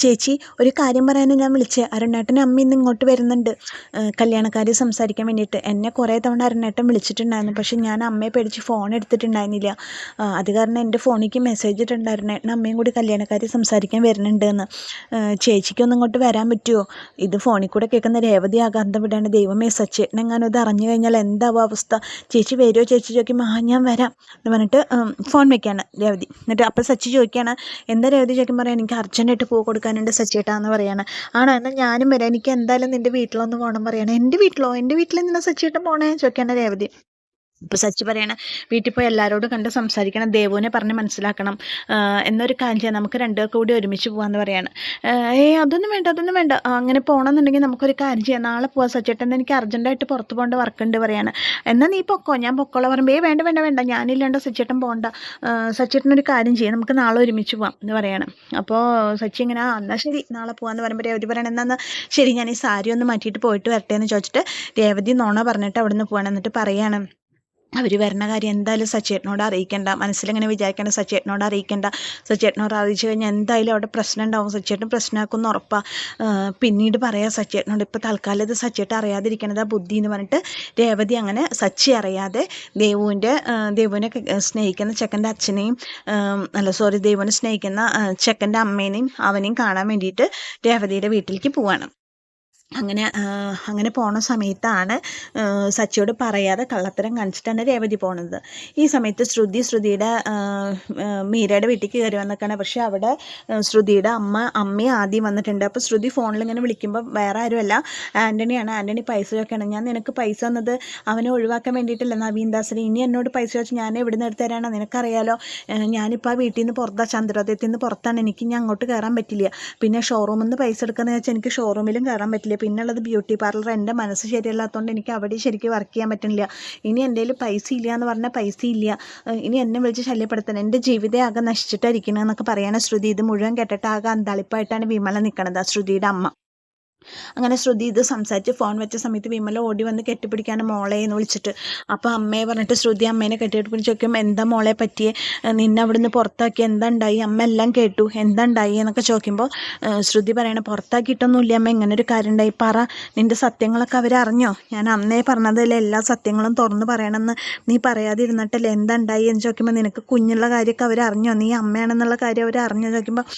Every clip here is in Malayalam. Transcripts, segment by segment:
ചേച്ചി, ഒരു കാര്യം പറയാനാണ് ഞാൻ വിളിച്ചത്. അരുണേട്ടനും അമ്മ ഇന്ന് ഇങ്ങോട്ട് വരുന്നുണ്ട് കല്യാണക്കാര്യം സംസാരിക്കാൻ വേണ്ടിയിട്ട്. എന്നെ കുറേ തവണ അരുണേട്ടൻ വിളിച്ചിട്ടുണ്ടായിരുന്നു, പക്ഷെ ഞാൻ അമ്മയെ പേടിച്ച് ഫോൺ എടുത്തിട്ടുണ്ടായിരുന്നില്ല. അത് കാരണം എൻ്റെ ഫോണിലേക്ക് മെസ്സേജ് ഇട്ടിട്ടുണ്ട്, അരുണേട്ടനും അമ്മയും കൂടി കല്യാണക്കാര്യം സംസാരിക്കാൻ വരുന്നുണ്ട് എന്ന്. ചേച്ചിക്കൊന്നും ഇങ്ങോട്ട് വരാൻ പറ്റുമോ? ഇത് ഫോണിൽ കൂടെ കേൾക്കുന്ന രേവതി ആകാന്തം വിടാണ്. ദൈവമേ, സച്ചേട്ടനെങ്ങാനും ഇത് അറിഞ്ഞു കഴിഞ്ഞാൽ എന്താവും അവസ്ഥ? ചേച്ചി വരുമോ? ചേച്ചി ചോദിക്കുമ്പോൾ ഞാൻ വരാം എന്ന് പറഞ്ഞിട്ട് ഫോൺ വെക്കുകയാണ് രേവതി. എന്നിട്ട് അപ്പോൾ സച്ചി ചോദിക്കുകയാണ്, എന്താ രേവതി ചോദിക്കുമ്പോൾ പറയാം, എനിക്ക് അർജൻറ്റായിട്ട് പൂ കൊടുക്കാനുണ്ട് സച്ചേട്ടാന്ന് പറയാണ്. ആണോ, എന്നാൽ ഞാനും വരാം, എനിക്ക് എന്തായാലും നിൻ്റെ വീട്ടിലൊന്ന് പോകണം പറയാണ്. എൻ്റെ വീട്ടിലോ? എൻ്റെ വീട്ടിൽ എന്തിനാ സച്ചേട്ടൻ പോണേ ചോദിക്കാണ് രേവതി. ഇപ്പോൾ സച്ചി പറയണ, വീട്ടിൽ പോയി എല്ലാവരോടും കണ്ട് സംസാരിക്കണം, ദേവുവിനെ പറഞ്ഞ് മനസ്സിലാക്കണം, എന്നൊരു കാര്യം ചെയ്യാം, നമുക്ക് രണ്ടുപേർക്ക് കൂടി ഒരുമിച്ച് പോകാമെന്ന് പറയാണ്. അതൊന്നും വേണ്ട, അതൊന്നും വേണ്ട, അങ്ങനെ പോകണമെന്നുണ്ടെങ്കിൽ നമുക്കൊരു കാര്യം ചെയ്യാം, നാളെ പോവാം സച്ചേട്ടൻ, എനിക്ക് അർജൻറ്റായിട്ട് പുറത്ത് പോകേണ്ട വർക്കുണ്ട് പറയാണ്. എന്നാൽ നീ പൊക്കോ, ഞാൻ പൊക്കോളാം പറയുമ്പോൾ വേണ്ട വേണ്ട വേണ്ട, ഞാനില്ലാണ്ട് സച്ചേട്ടൻ പോകണ്ട, സച്ചേട്ടനൊരു കാര്യം ചെയ്യാം, നമുക്ക് നാളെ ഒരുമിച്ച് പോവാം എന്ന് പറയാണ്. അപ്പോൾ സച്ചി ഇങ്ങനെ എന്നാൽ ശരി നാളെ പോകാമെന്ന് പറയുമ്പോൾ രേവതി പറയണം, എന്നാൽ ശരി ഞാൻ ഈ സാരി ഒന്ന് മാറ്റിയിട്ട് പോയിട്ട് വരട്ടെ എന്ന് ചോദിച്ചിട്ട് രേവതി നോണ പറഞ്ഞിട്ട് അവിടെ നിന്ന് പോകണം. എന്നിട്ട് പറയാണ്, അവർ വരുന്ന കാര്യം എന്തായാലും സച്ചേട്ടനോട് അറിയിക്കേണ്ട, മനസ്സിലിങ്ങനെ വിചാരിക്കേണ്ട, സച്ചേട്ടനോട് അറിയിക്കേണ്ട, സച്ചേട്ടനോട് അറിയിച്ചു കഴിഞ്ഞാൽ എന്തായാലും അവിടെ പ്രശ്നം ഉണ്ടാവും, സച്ചേട്ടൻ പ്രശ്നമാക്കുമെന്ന് ഉറപ്പാണ്, പിന്നീട് പറയാം സച്ചേട്ടനോട്, ഇപ്പോൾ തൽക്കാലം ഇത് സച്ചേട്ടൻ അറിയാതിരിക്കണത് ആ ബുദ്ധി എന്ന് പറഞ്ഞിട്ട് രേവതി അങ്ങനെ സച്ചി അറിയാതെ ദേവുവിനെ സ്നേഹിക്കുന്ന ചെക്കൻ്റെ അച്ഛനെയും ദേവുവിനെ സ്നേഹിക്കുന്ന ചെക്കൻ്റെ അമ്മേനെയും അവനെയും കാണാൻ വേണ്ടിയിട്ട് രേവതിയുടെ വീട്ടിലേക്ക് പോവാണ്. അങ്ങനെ പോണ സമയത്താണ് സച്ചിയോട് പറയാതെ കള്ളത്തരം കാണിച്ചിട്ടാണ് രേവതി പോണത്. ഈ സമയത്ത് ശ്രുതിയുടെ മീരയുടെ വീട്ടിലേക്ക് കയറി വന്നിക്കാണ്. പക്ഷെ അവിടെ ശ്രുതിയുടെ അമ്മയും ആദ്യം വന്നിട്ടുണ്ട്. അപ്പോൾ ശ്രുതി ഫോണിൽ ഇങ്ങനെ വിളിക്കുമ്പോൾ വേറെ ആരുമല്ല, ആൻ്റണിയാണ്. ആൻ്റണി പൈസ ചോദിക്കുകയാണ്, ഞാൻ നിനക്ക് പൈസ തന്നത് അവനെ ഒഴിവാക്കാൻ വേണ്ടിയിട്ടില്ല നവീൻ ദാസിന്, ഇനി എന്നോട് പൈസ ചോദിച്ചാൽ ഞാൻ എവിടെ നിന്ന് എടുത്ത് തരാനോ, നിനക്കറിയാലോ, ഞാനിപ്പോൾ ആ വീട്ടിൽ നിന്ന് പുറത്താണ്, ചന്ദ്രോദയത്തിൽ നിന്ന് പുറത്താണ്, എനിക്ക് ഇനി അങ്ങോട്ട് കയറാൻ പറ്റില്ല, പിന്നെ ഷോറൂമിൽ നിന്ന് പൈസ എടുക്കാന്ന് വെച്ചാൽ എനിക്ക് ഷോറൂമിലും കയറാൻ പറ്റില്ല, പിന്നുള്ളത് ബ്യൂട്ടി പാർലർ, എൻ്റെ മനസ്സ് ശരിയല്ലാത്തതുകൊണ്ട് എനിക്ക് അവിടെ ശരിക്കും വർക്ക് ചെയ്യാൻ പറ്റുന്നില്ല, ഇനി എൻ്റെ കയ്യിൽ പൈസ ഇല്ല എന്ന് പറഞ്ഞാൽ പൈസ ഇല്ല, ഇനി എന്നെ വിളിച്ച് ശല്യപ്പെടുത്തണം, എൻ്റെ ജീവിതം ആകെ നശിച്ചിട്ടായിരിക്കണം എന്നൊക്കെ പറയാണ് ശ്രുതി. ഇത് മുഴുവൻ കേട്ടിട്ട് ആകെ അന്താളിപ്പായിട്ടാണ് വിമല നിൽക്കണത്, ശ്രുതിയുടെ അമ്മ. അങ്ങനെ ശ്രുതി ഇത് സംസാരിച്ച് ഫോൺ വെച്ച സമയത്ത് വിമല ഓടി വന്ന് കെട്ടിപ്പിടിക്കാണ് മോളെ എന്ന് വിളിച്ചിട്ട്. അപ്പോൾ അമ്മയെ പറഞ്ഞിട്ട് ശ്രുതി അമ്മേനെ കെട്ടിപ്പിടിച്ച് ചോദിക്കുമ്പോൾ എന്താ മോളെ പറ്റിയേ, നിന്നെ അവിടെ നിന്ന് പുറത്താക്കി, എന്താ ഉണ്ടായി, അമ്മ എല്ലാം കേട്ടു, എന്താ ഉണ്ടായി എന്നൊക്കെ ചോദിക്കുമ്പോൾ ശ്രുതി പറയണ, പുറത്താക്കിയിട്ടൊന്നുമില്ല അമ്മ, ഇങ്ങനെ ഒരു കാര്യം ഉണ്ടായി, പറ നിൻ്റെ സത്യങ്ങളൊക്കെ അവരറിഞ്ഞോ, ഞാൻ അന്നേ പറഞ്ഞതല്ലേ എല്ലാ സത്യങ്ങളും തുറന്ന് പറയണമെന്ന്, നീ പറയാതിരുന്നിട്ടല്ലേ, എന്താ ഉണ്ടായി എന്ന് ചോദിക്കുമ്പോൾ നിനക്ക് കുഞ്ഞുള്ള കാര്യമൊക്കെ അവരറിഞ്ഞോ, നീ അമ്മയാണെന്നുള്ള കാര്യം അവരറിഞ്ഞോ ചോദിക്കുമ്പോൾ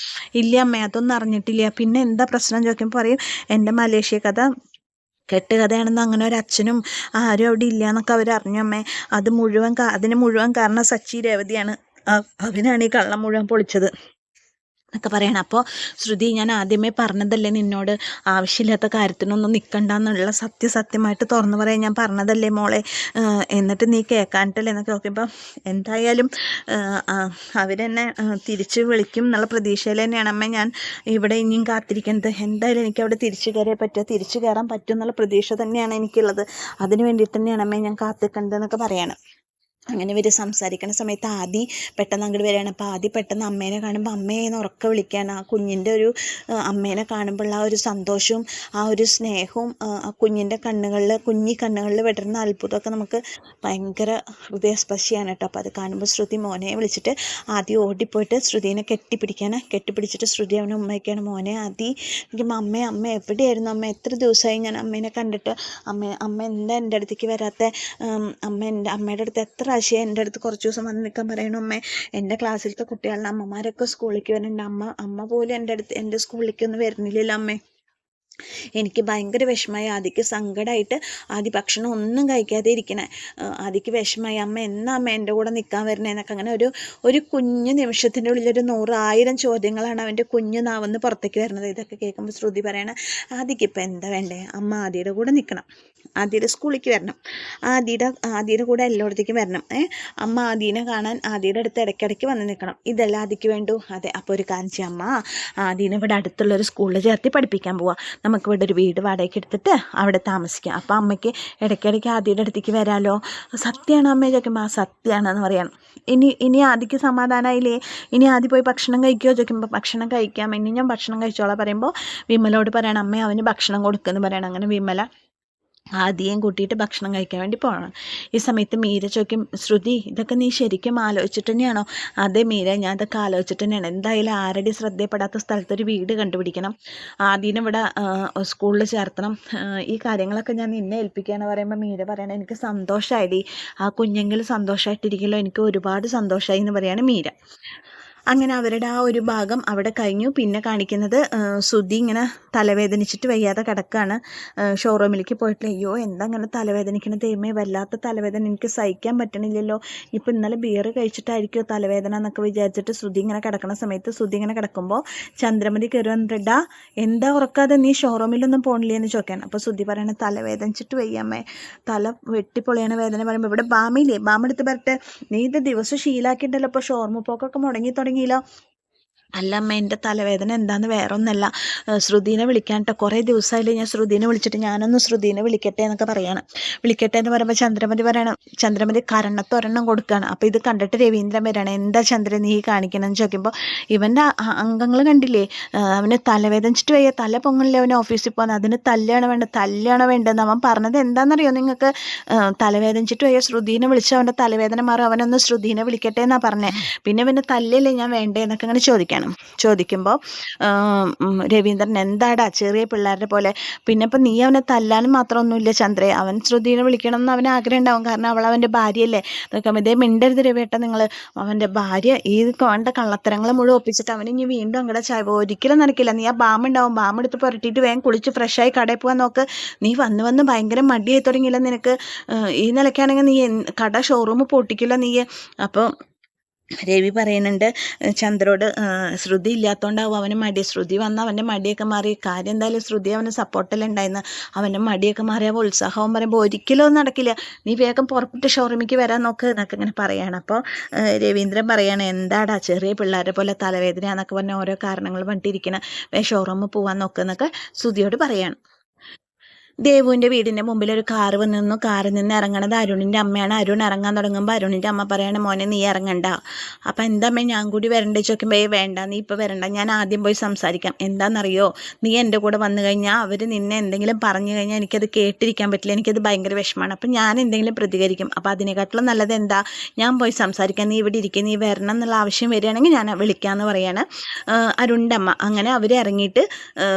ഇല്ല അമ്മ അതൊന്നും അറിഞ്ഞിട്ടില്ല, പിന്നെ എന്താ പ്രശ്നം ചോദിക്കുമ്പോൾ പറയും, എൻ്റെ മലേഷ്യ കഥ കെട്ടുകഥയാണെന്ന്, അങ്ങനെ ഒരു അച്ഛനും ആരും അവിടെ ഇല്ല എന്നൊക്കെ അവർ അറിഞ്ഞു അമ്മേ, അതിന് മുഴുവൻ കാരണം സച്ചി രേവതിയാണ്, അവനാണ് ഈ കള്ളം മുഴുവൻ പൊളിച്ചത് എന്നൊക്കെ പറയണം. അപ്പോൾ ശ്രുതി, ഞാൻ ആദ്യമേ പറഞ്ഞതല്ലേ നിന്നോട്, ആവശ്യമില്ലാത്ത കാര്യത്തിനൊന്നും നിൽക്കണ്ടെന്നുള്ള സത്യമായിട്ട് തുറന്നു പറയാൻ ഞാൻ പറഞ്ഞതല്ലേ മോളെ, എന്നിട്ട് നീ കേൾക്കാനിട്ടല്ലേ എന്നൊക്കെ നോക്കിയപ്പോൾ എന്തായാലും അവരെന്നെ തിരിച്ച് വിളിക്കും എന്നുള്ള പ്രതീക്ഷയിൽ തന്നെയാണ് അമ്മ ഞാൻ ഇവിടെ ഇനിയും കാത്തിരിക്കുന്നത്, എന്തായാലും എനിക്ക് അവിടെ തിരിച്ചു കയറാൻ പറ്റും എന്നുള്ള പ്രതീക്ഷ തന്നെയാണ് എനിക്കുള്ളത്, അതിന് വേണ്ടിയിട്ട് തന്നെയാണ് അമ്മ ഞാൻ കാത്തിരിക്കേണ്ടത് എന്നൊക്കെ പറയണം. അങ്ങനെ ഇവർ സംസാരിക്കുന്ന സമയത്ത് ആദി പെട്ടെന്ന് അങ്ങോട്ട് വരികയാണ്. അപ്പോൾ ആദി പെട്ടെന്ന് അമ്മേനെ കാണുമ്പോൾ അമ്മേന്ന് ഉറക്കെ വിളിക്കുകയാണ്. ആ കുഞ്ഞിൻ്റെ ഒരു അമ്മേനെ കാണുമ്പോൾ ആ ഒരു സന്തോഷവും ആ ഒരു സ്നേഹവും ആ കുഞ്ഞിൻ്റെ കുഞ്ഞി കണ്ണുകളിൽ വിടരുന്ന അത്ഭുതമൊക്കെ നമുക്ക് ഭയങ്കര ഹൃദയസ്പർശിയാണ് കേട്ടോ. അപ്പോൾ അത് കാണുമ്പോൾ ശ്രുതി മോനെ വിളിച്ചിട്ട് ആദ്യം ഓടിപ്പോയിട്ട് ശ്രുതിനെ കെട്ടിപ്പിടിച്ചിട്ട് ശ്രുതി അവനെ ഉമ്മയ്ക്കാണ്, മോനെ ആദി എനിക്ക് അമ്മ എവിടെയായിരുന്നു അമ്മ, എത്ര ദിവസമായി ഞാൻ അമ്മേനെ കണ്ടിട്ട്, അമ്മ എന്താ എൻ്റെ അടുത്തേക്ക് വരാത്ത, അമ്മയുടെ അടുത്ത് എത്ര ആശയം എൻ്റെ അടുത്ത് കുറച്ച് ദിവസം വന്ന് നിൽക്കാൻ പറയണം അമ്മേ, എൻ്റെ ക്ലാസ്സിലത്തെ കുട്ടികളുടെ അമ്മമാരൊക്കെ സ്കൂളിലേക്ക് വരുന്നുണ്ട്, അമ്മ പോലും എൻ്റെ സ്കൂളിലേക്ക് ഒന്നും വരുന്നില്ലല്ലോ അമ്മേ, എനിക്ക് ഭയങ്കര വിഷമമായി, ആദിക്ക് സങ്കടമായിട്ട് ആദി ഭക്ഷണം ഒന്നും കഴിക്കാതെ ഇരിക്കണേ, ആദിക്ക് വിഷമമായി, അമ്മ എന്നാ അമ്മ എൻ്റെ കൂടെ നിൽക്കാൻ വരണേ എന്നൊക്കെ. അങ്ങനെ ഒരു കുഞ്ഞു നിമിഷത്തിൻ്റെ ഉള്ളിൽ ഒരു 100,000 ചോദ്യങ്ങളാണ് അവൻ്റെ കുഞ്ഞു നാവെന്ന് പുറത്തേക്ക് വരുന്നത്. ഇതൊക്കെ കേൾക്കുമ്പോൾ ശ്രുതി പറയണ, ആദിക്ക് ഇപ്പം എന്താ വേണ്ടേ, അമ്മ ആദിയുടെ കൂടെ നിൽക്കണം, ആദിയുടെ സ്കൂളിലേക്ക് വരണം, ആദിയുടെ കൂടെ എല്ലായിടത്തേക്കും വരണം, അമ്മ ആദീനെ കാണാൻ ആദിയുടെ അടുത്ത് ഇടയ്ക്കിടയ്ക്ക് വന്ന് നിൽക്കണം, ഇതല്ല ആദിക്ക് വേണ്ടു. അതെ, അപ്പോൾ ഒരു കാര്യം ചെയ്യാം, അമ്മ ആദീനെ ഇവിടെ അടുത്തുള്ളൊരു സ്കൂളിൽ ചേർത്തി പഠിപ്പിക്കാൻ പോവാം, നമുക്ക് ഇവിടെ ഒരു വീട് വാടകയ്ക്ക് എടുത്തിട്ട് അവിടെ താമസിക്കാം, അപ്പോൾ അമ്മയ്ക്ക് ഇടയ്ക്കിടയ്ക്ക് ആദിയുടെ അടുത്തേക്ക് വരാമല്ലോ. സത്യമാണ് അമ്മയെ ചോദിക്കുമ്പോൾ ആ സത്യമാണെന്ന് പറയണം. ഇനി ആദിക്ക് സമാധാനമായില്ലേ, ഇനി ആദ്യം പോയി ഭക്ഷണം കഴിക്കുമോ ചോദിക്കുമ്പോൾ ഭക്ഷണം കഴിക്കാം, ഇനി ഞാൻ ഭക്ഷണം കഴിച്ചോളാം പറയുമ്പോൾ വിമലോട് പറയണം, അമ്മ അവന് ഭക്ഷണം കൊടുക്കുമെന്ന് പറയണം. അങ്ങനെ വിമല ആദിയേയും കൂട്ടിയിട്ട് ഭക്ഷണം കഴിക്കാൻ വേണ്ടി പോകണം. ഈ സമയത്ത് മീര ചോദിക്കും, ശ്രുതി ഇതൊക്കെ നീ ശരിക്കും ആലോചിച്ചിട്ട് തന്നെയാണോ? അതെ മീര, ഞാൻ ഇതൊക്കെ ആലോചിച്ചിട്ട് തന്നെയാണ്. എന്തായാലും ആരുടെ ശ്രദ്ധയപ്പെടാത്ത സ്ഥലത്തൊരു വീട് കണ്ടുപിടിക്കണം, ആദ്യം ഇവിടെ സ്കൂളിൽ ചേർത്തണം, ഈ കാര്യങ്ങളൊക്കെ ഞാൻ നിന്നെ ഏൽപ്പിക്കുകയെന്ന് പറയുമ്പോൾ മീര പറയണം, എനിക്ക് സന്തോഷമായിടി, ആ കുഞ്ഞെങ്കിലും സന്തോഷമായിട്ടിരിക്കുമല്ലോ, എനിക്ക് ഒരുപാട് സന്തോഷമായി എന്ന് പറയാണ് മീര. അങ്ങനെ അവരുടെ ആ ഒരു ഭാഗം അവിടെ കഴിഞ്ഞു. പിന്നെ കാണിക്കുന്നത് ശ്രുതി ഇങ്ങനെ തലവേദനിച്ചിട്ട് വയ്യാതെ കിടക്കുകയാണ്. ഷോറൂമിലേക്ക് പോയിട്ട്, അയ്യോ എന്താ അങ്ങനെ തലവേദനിക്കണ ദൈവമേ, വല്ലാത്ത തലവേദന, എനിക്ക് സഹിക്കാൻ പറ്റണില്ലല്ലോ, ഇപ്പം ഇന്നലെ ബിയർ കഴിച്ചിട്ടായിരിക്കുമോ തലവേദന എന്നൊക്കെ വിചാരിച്ചിട്ട് ശ്രുതി ഇങ്ങനെ കിടക്കുന്ന സമയത്ത് ശ്രുതി ഇങ്ങനെ കിടക്കുമ്പോൾ ചന്ദ്രമതി കയറി വന്നിട്ടാ, എന്താ ഉറക്കാതെ നീ ഷോറൂമിലൊന്നും പോകണില്ലേ എന്ന് ചോദിക്കാൻ. അപ്പോൾ ശ്രുതി പറയണ, തലവേദനിച്ചിട്ട് വയ്യമ്മേ, തല വെട്ടിപ്പൊളിയണ വേദന പറയുമ്പോൾ, ഇവിടെ ബാമില്ലേ, ബാമെടുത്ത് വരട്ടെ, നീ ഇത് ദിവസം ശീലാക്കിയിട്ടല്ലോ, ഇപ്പോൾ ഷോർമ പോക്കൊക്കെ തുടങ്ങിയില്ലോ. അല്ല അമ്മ, എൻ്റെ തലവേദന എന്താന്ന് വേറെ ഒന്നല്ല, ശ്രുതിനെ വിളിക്കാൻ കേട്ടോ, കുറേ ദിവസമായില്ലേ ഞാൻ ശ്രുതിനെ വിളിച്ചിട്ട്, ഞാനൊന്ന് ശ്രുതിനെ വിളിക്കട്ടെ എന്നൊക്കെ പറയണം. വിളിക്കട്ടെ എന്ന് പറയുമ്പോൾ ചന്ദ്രമതി പറയണം, ചന്ദ്രമതി കരണത്തൊരെണ്ണം കൊടുക്കുകയാണ്. അപ്പോൾ ഇത് കണ്ടിട്ട് രവീന്ദ്രൻ വരികയാണ്, എന്താ ചന്ദ്രൻ നീ കാണിക്കണമെന്ന് ചോദിക്കുമ്പോൾ, ഇവൻ്റെ അംഗങ്ങൾ കണ്ടില്ലേ, അവന് തലവേദനിച്ചിട്ട് വയ്യ, തല പൊങ്ങണില്ലേ അവന് ഓഫീസിൽ പോകുന്നത്, അതിന് തല്ലാണ് വേണ്ടതെന്ന് അവൻ പറഞ്ഞത് എന്താണെന്നറിയോ നിങ്ങൾക്ക്, തലവേദനിച്ചിട്ട് വയ്യ, ശ്രുതിനെ വിളിച്ച് അവൻ്റെ തലവേദന മാറും, അവനൊന്ന് ശ്രുതിനെ വിളിക്കട്ടെ എന്നാണ് പറഞ്ഞത്, പിന്നെ തല്ലല്ലേ ഞാൻ വേണ്ടേ എന്നൊക്കെ അങ്ങനെ ചോദിക്കുമ്പോൾ രവീന്ദ്രൻ, എന്താടാ ചെറിയ പിള്ളേരുടെ പോലെ, പിന്നെ ഇപ്പം നീ അവനെ തല്ലാനും മാത്രമൊന്നുമില്ല ചന്ദ്രേ, അവൻ ശ്രുതിനെ വിളിക്കണം എന്ന് അവന് ആഗ്രഹം ഉണ്ടാവും, കാരണം അവൾ അവൻ്റെ ഭാര്യയല്ലേ. അതൊക്കെ ഇതേ മിണ്ടരുത് രവിയേട്ട, നിങ്ങൾ അവൻ്റെ ഭാര്യ ഈ വേണ്ട കള്ളത്തരങ്ങൾ മുഴുവൻ ഒപ്പിച്ചിട്ട് അവന് ഇനി വീണ്ടും അങ്ങടെ ചായ ഒരിക്കലും നടക്കില്ല. നീ ആ ബാമുണ്ടാവും, ബാമെടുത്ത് പുരട്ടിയിട്ട് വേഗം കുളിച്ച് ഫ്രഷായി കടയിൽ പോകാൻ നോക്ക്, നീ വന്ന് ഭയങ്കര മടിയായി തുടങ്ങിയില്ല നിനക്ക്, ഈ നിലയ്ക്കാണെങ്കിൽ നീ കട ഷോറൂം പൊട്ടിക്കില്ല നീ. അപ്പോൾ രവി പറയുന്നുണ്ട് ചന്ദ്രോട്, ശ്രുതി ഇല്ലാത്തതുകൊണ്ടാവും അവന് മടി, ശ്രുതി വന്ന് അവൻ്റെ മടിയൊക്കെ മാറി, കാര്യം എന്തായാലും ശ്രുതി അവന് സപ്പോർട്ടെല്ലാം ഉണ്ടായിരുന്നു, അവൻ്റെ മടിയൊക്കെ മാറിയാൽ ഉത്സാഹവും പറയുമ്പോൾ ഒരിക്കലും നടക്കില്ല, നീ വേഗം പുറപ്പെട്ട് ഷോറൂമിലേക്ക് വരാൻ നോക്ക് എന്നൊക്കെ ഇങ്ങനെ പറയുകയാണ്. അപ്പോൾ രവീന്ദ്രൻ പറയാണ്, എന്താടാ ചെറിയ പിള്ളേരെ പോലെ തലവേദന എന്നൊക്കെ പറഞ്ഞ ഓരോ കാരണങ്ങൾ പറഞ്ഞിട്ടിരിക്കണം, ഷോറൂമിൽ പോകാൻ നോക്ക് എന്നൊക്കെ ശ്രുതിയോട് പറയാണ്. ദേവുവിൻ്റെ വീടിൻ്റെ മുമ്പിൽ ഒരു കാറ് വന്ന് നിന്നു. കാറിൽ നിന്ന് ഇറങ്ങണത് അരുണിൻ്റെ അമ്മയാണ്. അരുൺ ഇറങ്ങാൻ തുടങ്ങുമ്പോൾ അരുണിൻ്റെ അമ്മ പറയണ, മോനെ നീ ഇറങ്ങണ്ട. അപ്പം എന്താ അമ്മേ ഞാൻ കൂടി വരണ്ടേ ചോദിക്കുമ്പോൾ, വേണ്ട നീ ഇപ്പോൾ വരണ്ട, ഞാൻ ആദ്യം പോയി സംസാരിക്കാം. എന്താണെന്നറിയോ, നീ എൻ്റെ കൂടെ വന്നു കഴിഞ്ഞാൽ അവർ നിന്നെ എന്തെങ്കിലും പറഞ്ഞു കഴിഞ്ഞാൽ എനിക്കത് കേട്ടിരിക്കാൻ പറ്റില്ല, എനിക്കത് ഭയങ്കര വിഷമമാണ്, അപ്പം ഞാൻ എന്തെങ്കിലും പ്രതികരിക്കും, അപ്പോൾ അതിനെക്കാട്ടിലും നല്ലത് എന്താ, ഞാൻ പോയി സംസാരിക്കാം, നീ ഇവിടെ ഇരിക്കുക, നീ വരണം എന്നുള്ള ആവശ്യം വരികയാണെങ്കിൽ ഞാൻ വിളിക്കാമെന്ന് പറയാണ് അരുണിൻ്റെ അമ്മ. അങ്ങനെ അവർ ഇറങ്ങിയിട്ട്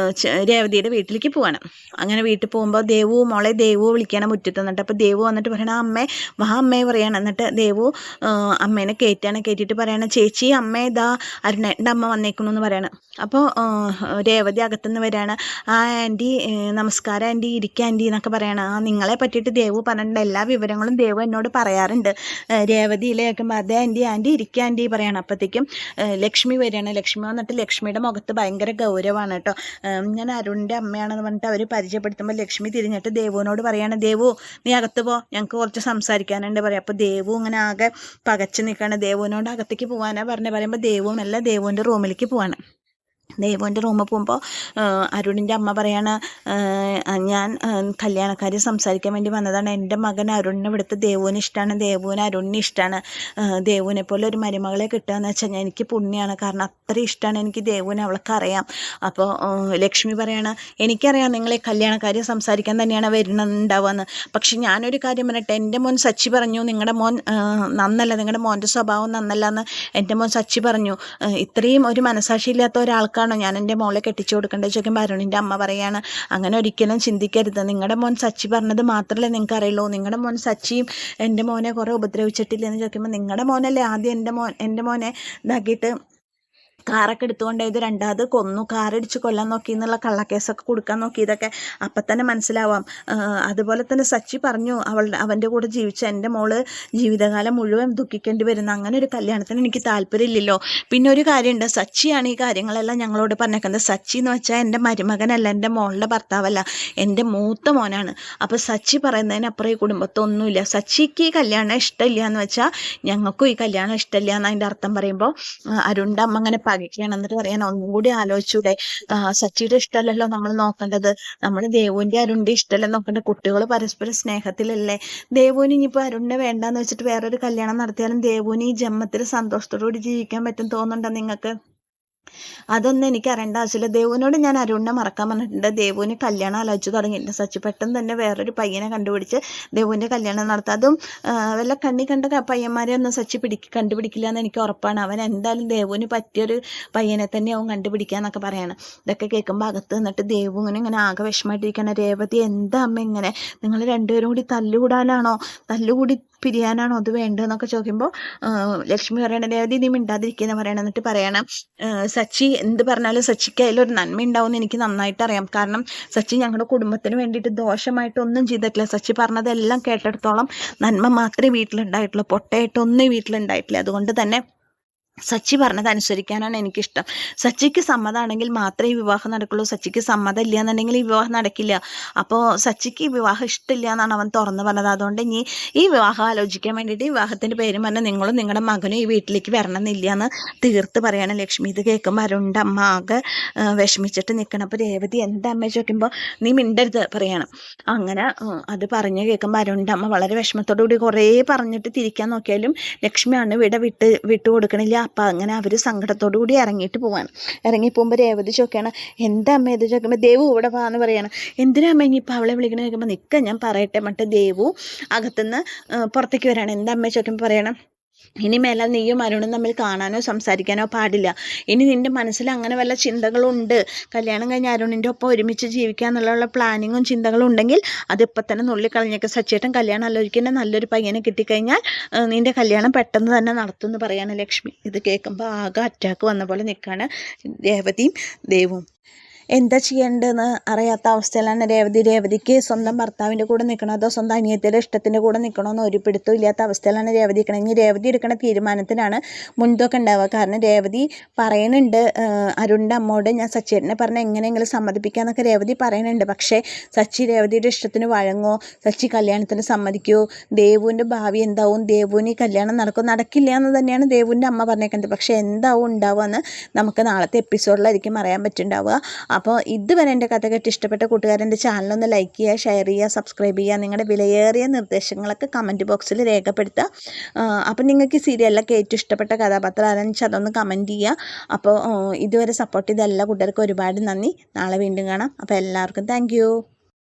രേവതിയുടെ വീട്ടിലേക്ക് പോവാണ്. അങ്ങനെ വീട്ടിൽ പോകുമ്പോൾ മോളെ ദേവു വിളിക്കണം മുറ്റത്ത് നിന്നിട്ട്. അപ്പോൾ ദേവു വന്നിട്ട് പറയണ, അമ്മേ വാ അമ്മേ പറയണം. എന്നിട്ട് ദേവു അമ്മേനെ കയറ്റിയിട്ട് പറയണം, ചേച്ചി അമ്മേ ഇതാ അരുണേട്ടൻ്റെ അമ്മ വന്നേക്കണമെന്ന് പറയണം. അപ്പോൾ രേവതി അകത്തുനിന്ന് വരികയാണ്. ആ ആൻറ്റി നമസ്കാരം ആൻറ്റി, ഇരിക്കുക ആൻറ്റി എന്നൊക്കെ പറയണം. ആ നിങ്ങളെ പറ്റിയിട്ട് ദേവു പറഞ്ഞിട്ടുണ്ട്, എല്ലാ വിവരങ്ങളും ദേവു എന്നോട് പറയാറുണ്ട്. രേവതിയിലെ കേൾക്കുമ്പോൾ അതെ ആൻറ്റി ഇരിക്കുക ആൻറ്റി പറയണം. അപ്പോഴത്തേക്കും ലക്ഷ്മി വരികയാണ്. ലക്ഷ്മി വന്നിട്ട് ലക്ഷ്മിയുടെ മുഖത്ത് ഭയങ്കര ഗൗരവമാണ് കേട്ടോ. ഞാൻ അരുണിൻ്റെ അമ്മയാണെന്ന് പറഞ്ഞിട്ട് അവർ പരിചയപ്പെടുത്തുമ്പോൾ ലക്ഷ്മി തിരിഞ്ഞിട്ട് ദേവുവിനോട് പറയാണ്, ദേവു നീ അകത്ത് പോ, ഞങ്ങൾക്ക് കുറച്ച് സംസാരിക്കാനുണ്ട് പറയാം. അപ്പോൾ ദേവു ഇങ്ങനെ ആകെ പകച്ച് നിൽക്കുകയാണ്. ദേവുവിനോട് അകത്തേക്ക് പോകാനാണ് പറയുമ്പോൾ ദേവുവും അല്ല ദേവുവിൻ്റെ റൂമിലേക്ക് പോവാണ്. ദേവുവിൻ്റെ റൂമിൽ പോകുമ്പോൾ അരുണിൻ്റെ അമ്മ പറയാണ്, ഞാൻ കല്യാണക്കാരി സംസാരിക്കാൻ വേണ്ടി വന്നതാണ്, എൻ്റെ മകൻ അരുണിനെ ഇവിടുത്തെ ദേവുവിന് ഇഷ്ടമാണ്, ദേവുവിന് അരുണിനെ ഇഷ്ടമാണ്, ദേവുവിനെ പോലെ ഒരു മരുമകളെ കിട്ടുക എന്ന് വെച്ചാൽ എനിക്ക് പുണ്യമാണ്, കാരണം അത്ര ഇഷ്ടമാണ് എനിക്ക് ദേവുവിനെ, അവൾക്ക് അറിയാം. അപ്പോൾ ലക്ഷ്മി പറയാണ്, എനിക്കറിയാം നിങ്ങൾ ഈ കല്യാണക്കാരി സംസാരിക്കാൻ തന്നെയാണ് വരുന്നുണ്ടാവുകയെന്ന്, പക്ഷെ ഞാനൊരു കാര്യം പറയട്ടെ, എൻ്റെ മോൻ സച്ചി പറഞ്ഞു നിങ്ങളുടെ മോൻ നന്നല്ല, നിങ്ങളുടെ മോൻ്റെ സ്വഭാവം നന്നല്ല എന്ന് എൻ്റെ മോൻ സച്ചി പറഞ്ഞു, ഇത്രയും ഒരു മനസാക്ഷിയില്ലാത്ത ഒരാൾക്കാണ് ഞാൻ എൻ്റെ മോളെ കെട്ടിച്ചു കൊടുക്കേണ്ടത് ചോദിക്കുമ്പോൾ അരുണിൻ്റെ അമ്മ പറയാണ്, അങ്ങനെ ഒരിക്കലും ചിന്തിക്കരുത്, നിങ്ങളുടെ മോൻ സച്ചി പറഞ്ഞത് മാത്രമല്ലേ നിങ്ങൾക്ക് അറിയുള്ളൂ, നിങ്ങളുടെ മോൻ സച്ചിയും എൻ്റെ മോനെ കുറേ ഉപദ്രവിച്ചിട്ടില്ലെന്ന് ചോദിക്കുമ്പോൾ, നിങ്ങളുടെ മോനല്ലേ ആദ്യം എൻ്റെ മോനെ ഇതാക്കിയിട്ട് കാറൊക്കെ എടുത്തുകൊണ്ട് ഇത് രണ്ടാമത് കൊന്നു, കാറടിച്ച് കൊല്ലാൻ നോക്കി എന്നുള്ള കള്ളക്കേസൊക്കെ കൊടുക്കാൻ നോക്കി, ഇതൊക്കെ അപ്പം തന്നെ മനസ്സിലാവാം. അതുപോലെ തന്നെ സച്ചി പറഞ്ഞു അവൻ്റെ കൂടെ ജീവിച്ച എൻ്റെ മോള് ജീവിതകാലം മുഴുവൻ ദുഃഖിക്കേണ്ടി വരുന്ന അങ്ങനെ ഒരു കല്യാണത്തിന് എനിക്ക് താല്പര്യമില്ലല്ലോ. പിന്നെ ഒരു കാര്യമുണ്ട്, സച്ചിയാണ് ഈ കാര്യങ്ങളെല്ലാം ഞങ്ങളോട് പറഞ്ഞേക്കുന്നത്. സച്ചി എന്ന് വെച്ചാൽ എൻ്റെ മരുമകനല്ല, എൻ്റെ മോളുടെ ഭർത്താവല്ല, എൻ്റെ മൂത്ത മോനാണ്. അപ്പോൾ സച്ചി പറയുന്നതിനപ്പുറം ഈ കുടുംബത്തൊന്നുമില്ല, സച്ചിക്ക് ഈ കല്യാണം ഇഷ്ടമില്ല എന്ന് വെച്ചാൽ ഞങ്ങൾക്കും ഈ കല്യാണം ഇഷ്ടമില്ല എന്ന് അതിൻ്റെ അർത്ഥം പറയുമ്പോൾ അരുണിൻ്റെ അമ്മ അങ്ങനെ പകയ്ക്കുകയാണ്. എന്നിട്ട് പറയാൻ, ഒന്നും കൂടി ആലോചിച്ചൂടെ, സച്ചിയുടെ ഇഷ്ടമല്ലല്ലോ നമ്മൾ നോക്കേണ്ടത്, നമ്മൾ ദേവുവിൻ്റെ അരുണിൻ്റെ ഇഷ്ടമല്ല നോക്കേണ്ടത്, കുട്ടികൾ പരസ്പര സ്നേഹത്തിലല്ലേ, ദേവുവിന് ഇനിയിപ്പോൾ അരുണിനെ വേണ്ടാന്ന് വെച്ചിട്ട് വേറൊരു കല്യാണം നടത്തിയാലും ദേവുവിന് ഈ ജന്മത്തിൽ സന്തോഷത്തോടുകൂടി ജീവിക്കാൻ പറ്റും തോന്നുന്നുണ്ടോ നിങ്ങൾക്ക്? അതൊന്നും എനിക്ക് അറിയേണ്ട ആവശ്യമില്ല. ദേവുവിനോട് ഞാൻ അരുണിനെ മറക്കാൻ പറഞ്ഞിട്ടുണ്ട്. ദേവുവിന് കല്യാണം ആലോചിച്ച് തുടങ്ങിയിട്ടുണ്ട്. സച്ചി പെട്ടെന്ന് തന്നെ വേറൊരു പയ്യനെ കണ്ടുപിടിച്ച് ദേവുവിൻ്റെ കല്യാണം നടത്തുക. അതും വല്ല കണ്ണി കണ്ട പയ്യന്മാരെ ഒന്നും സച്ചി കണ്ടുപിടിക്കില്ല എന്ന് എനിക്ക് ഉറപ്പാണ്. അവൻ എന്തായാലും ദേവുവിന് പറ്റിയൊരു പയ്യനെ തന്നെ അവൻ കണ്ടുപിടിക്കുക എന്നൊക്കെ പറയാണ്. ഇതൊക്കെ കേൾക്കുമ്പോൾ അകത്ത് നിന്നിട്ട് ദേവുവിന് ഇങ്ങനെ ആകെ വിഷമമായിട്ടിരിക്കണം. രേവതി എന്താ അമ്മ ഇങ്ങനെ, നിങ്ങൾ രണ്ടുപേരും കൂടി തല്ലുകൂടാനാണോ, തല്ലുകൂടി പിരിയാനാണോ അത് വേണ്ടതെന്നൊക്കെ ചോദിക്കുമ്പോൾ ലക്ഷ്മി പറയണ രേവതി നീ മിണ്ടാതിരിക്കുന്ന പറയണം. എന്നിട്ട് പറയണം സച്ചി എന്ത് പറഞ്ഞാലും സച്ചിക്ക് അതിലൊരു നന്മ ഉണ്ടാവും എനിക്ക് നന്നായിട്ട് അറിയാം. കാരണം സച്ചി ഞങ്ങളുടെ കുടുംബത്തിന് വേണ്ടിയിട്ട് ദോഷമായിട്ടൊന്നും ചെയ്തിട്ടില്ല. സച്ചി പറഞ്ഞതെല്ലാം കേട്ടിടത്തോളം നന്മ മാത്രമേ വീട്ടിലുണ്ടായിട്ടുള്ളൂ, പൊട്ടയായിട്ടൊന്നും വീട്ടിലുണ്ടായിട്ടില്ല. അതുകൊണ്ട് തന്നെ സച്ചി പറഞ്ഞത് അനുസരിക്കാനാണ് എനിക്കിഷ്ടം. സച്ചിക്ക് സമ്മതമാണെങ്കിൽ മാത്രമേ ഈ വിവാഹം നടക്കുള്ളൂ. സച്ചിക്ക് സമ്മതം ഇല്ല എന്നുണ്ടെങ്കിൽ ഈ വിവാഹം നടക്കില്ല. അപ്പോൾ സച്ചിക്ക് ഈ വിവാഹം ഇഷ്ടമില്ല എന്നാണ് അവൻ തുറന്നു പറഞ്ഞത്. അതുകൊണ്ട് ഇനി ഈ വിവാഹം ആലോചിക്കാൻ വേണ്ടിയിട്ട് ഈ വിവാഹത്തിൻ്റെ പേര് പറഞ്ഞാൽ നിങ്ങളും നിങ്ങളുടെ മകനും ഈ വീട്ടിലേക്ക് വരണമെന്നില്ല എന്ന് തീർത്ത് പറയണം ലക്ഷ്മി. ഇത് കേൾക്കുമ്പോൾ അരുണിൻ്റെ അമ്മ ആകെ വിഷമിച്ചിട്ട് നിൽക്കണം. അപ്പോൾ രേവതി എന്താ അമ്മ ചോദിക്കുമ്പോൾ നീ മിണ്ടരുത് പറയണം. അങ്ങനെ അത് പറഞ്ഞ് കേൾക്കുമ്പോൾ അരുണിൻ്റെ അമ്മ വളരെ വിഷമത്തോടു കൂടി കുറേ പറഞ്ഞിട്ട് തിരിക്കാൻ നോക്കിയാലും ലക്ഷ്മിയാണ് വിട്ടു കൊടുക്കണില്ല. അപ്പം അങ്ങനെ അവർ സങ്കടത്തോടു കൂടി ഇറങ്ങിയിട്ട് പോവാണ്. ഇറങ്ങിപ്പോകുമ്പോൾ രേവതി ചോദിക്കുകയാണ് എന്താ അമ്മ ഇത് ചോദിക്കുമ്പോൾ ദേവു ഇവിടെ പോകാമെന്ന് പറയാണ്. എന്തിനാ അമ്മ ഇനിയിപ്പോൾ അവളെ വിളിക്കണ ചോദിക്കുമ്പോൾ നിൽക്കുക ഞാൻ പറയട്ടെ മറ്റേ ദേവു അകത്തുനിന്ന് പുറത്തേക്ക് വരികയാണ്. എന്താ അമ്മ ചോദിക്കുമ്പോൾ പറയണം ഇനി മേലാൽ നീയും അരുണും തമ്മിൽ കാണാനോ സംസാരിക്കാനോ പാടില്ല. ഇനി നിൻ്റെ മനസ്സിൽ അങ്ങനെ വല്ല ചിന്തകളുണ്ട്, കല്യാണം കഴിഞ്ഞ് അരുണിൻ്റെ ഒപ്പം ഒരുമിച്ച് ജീവിക്കുക എന്നുള്ള പ്ലാനിങ്ങും ചിന്തകളും ഉണ്ടെങ്കിൽ അതിപ്പോൾ തന്നെ നുള്ളിക്കളഞ്ഞേക്ക്. സച്ചേട്ടൻ കല്യാണം ആലോചിക്കുന്ന നല്ലൊരു പയ്യനെ കിട്ടിക്കഴിഞ്ഞാൽ നിൻ്റെ കല്യാണം പെട്ടെന്ന് തന്നെ നടത്തുമെന്ന് പറയാണ് ലക്ഷ്മി. ഇത് കേൾക്കുമ്പോൾ ആകെ അറ്റാക്ക് വന്ന പോലെ നിൽക്കുകയാണ് രേവതിയും ദേവും. എന്താ ചെയ്യേണ്ടതെന്ന് അറിയാത്ത അവസ്ഥയിലാണ് രേവതി. രേവതിക്ക് സ്വന്തം ഭർത്താവിൻ്റെ കൂടെ നിൽക്കണോ അതോ സ്വന്തം അനിയത്തിയുടെ ഇഷ്ടത്തിൻ്റെ കൂടെ നിൽക്കണമെന്ന് ഒരു പിടുത്തവും ഇല്ലാത്ത അവസ്ഥയിലാണ് രേവതി നിൽക്കണം. ഇനി രേവതി എടുക്കുന്ന തീരുമാനത്തിനാണ് മുൻതൂക്കം ഉണ്ടാവുക. കാരണം രേവതി പറയുന്നുണ്ട് അരുണിൻ്റെ അമ്മോട് ഞാൻ സച്ചേട്ടനെ പറഞ്ഞ് എങ്ങനെയെങ്കിലും സമ്മതിപ്പിക്കാമെന്നൊക്കെ രേവതി പറയുന്നുണ്ട്. പക്ഷേ സച്ചി രേവതിയുടെ ഇഷ്ടത്തിന് വഴങ്ങോ, സച്ചി കല്യാണത്തിന് സമ്മതിക്കുമോ, ദേവുവിൻ്റെ ഭാവി എന്താവും, ദേവുവിന് ഈ കല്യാണം നടക്കില്ല എന്ന് തന്നെയാണ് ദേവുവിൻ്റെ അമ്മ പറഞ്ഞേക്കുന്നത്. പക്ഷേ എന്താവും ഉണ്ടാവുക എന്ന് നമുക്ക് നാളത്തെ എപ്പിസോഡിലായിരിക്കും അറിയാൻ പറ്റുന്നുണ്ടാവുക. അപ്പോൾ ഇതുവരെ എൻ്റെ കഥ കേട്ട് ഇഷ്ടപ്പെട്ട കൂട്ടുകാരെൻ്റെ ചാനലൊന്ന് ലൈക്ക് ചെയ്യുക, ഷെയർ ചെയ്യുക, സബ്സ്ക്രൈബ് ചെയ്യുക. നിങ്ങളുടെ വിലയേറിയ നിർദ്ദേശങ്ങളൊക്കെ കമൻറ്റ് ബോക്സിൽ രേഖപ്പെടുത്തുക. അപ്പോൾ നിങ്ങൾക്ക് ഈ സീരിയലിലൊക്കെ ഏറ്റവും ഇഷ്ടപ്പെട്ട കഥാപാത്രം ആരെന്ന് വെച്ചാൽ അതൊന്ന് കമൻറ്റ് ചെയ്യുക. അപ്പോൾ ഇതുവരെ സപ്പോർട്ട് ചെയ്ത എല്ലാ കൂട്ടുകാർക്കും ഒരുപാട് നന്ദി. നാളെ വീണ്ടും കാണാം. അപ്പോൾ എല്ലാവർക്കും താങ്ക്